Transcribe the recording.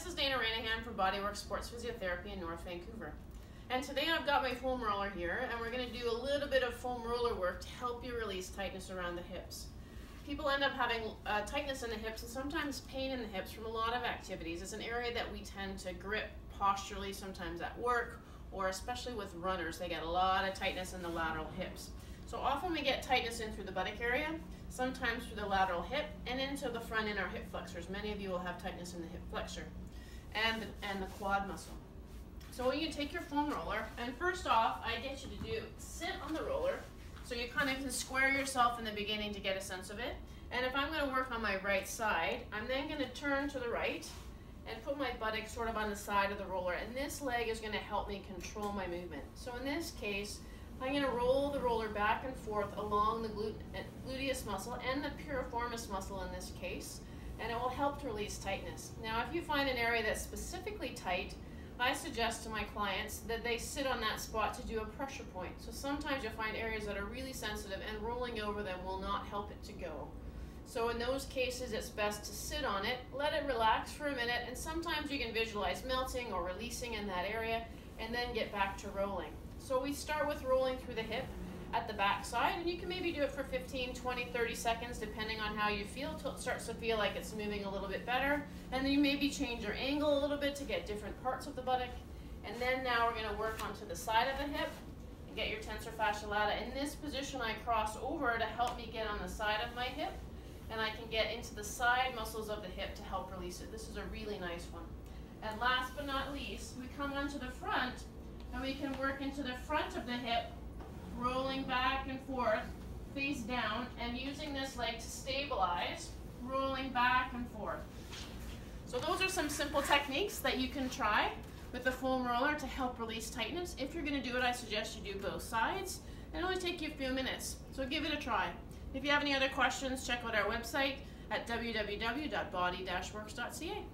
this is Dana Ranahan from Bodywork Sports Physiotherapy in North Vancouver. And today I've got my foam roller here, and we're going to do a little bit of foam roller work to help you release tightness around the hips. People end up having tightness in the hips and sometimes pain in the hips from a lot of activities. It's an area that we tend to grip posturally, sometimes at work, or especially with runners. They get a lot of tightness in the lateral hips. So often we get tightness in through the buttock area, sometimes through the lateral hip, and into the front in our hip flexors. Many of you will have tightness in the hip flexor and the quad muscle. So you take your foam roller, and first off, I get you to sit on the roller, so you kind of can square yourself in the beginning to get a sense of it. And if I'm going to work on my right side, I'm then going to turn to the right and put my buttock sort of on the side of the roller, and this leg is going to help me control my movement. So in this case, I'm going to roll the roller back and forth along the gluteus muscle and the piriformis muscle in this case, and it will help to release tightness. Now, if you find an area that's specifically tight, I suggest to my clients that they sit on that spot to do a pressure point. So sometimes you'll find areas that are really sensitive, and rolling over them will not help it to go. So in those cases, it's best to sit on it, let it relax for a minute, and sometimes you can visualize melting or releasing in that area, and then get back to rolling. So we start with rolling through the hip at the back side, and you can maybe do it for 15, 20, 30 seconds depending on how you feel, till it starts to feel like it's moving a little bit better. And then you maybe change your angle a little bit to get different parts of the buttock. And then now we're going to work onto the side of the hip and get your tensor fasciae lata. In this position, I cross over to help me get on the side of my hip, and I can get into the side muscles of the hip to help release it. This is a really nice one. And last but not least, we come onto the front, and we can work into the front of the hip, rolling back and forth, face down, and using this leg to stabilize, rolling back and forth. So those are some simple techniques that you can try with the foam roller to help release tightness. If you're going to do it, I suggest you do both sides, and it'll only take you a few minutes. So give it a try. If you have any other questions, check out our website at www.body-works.ca.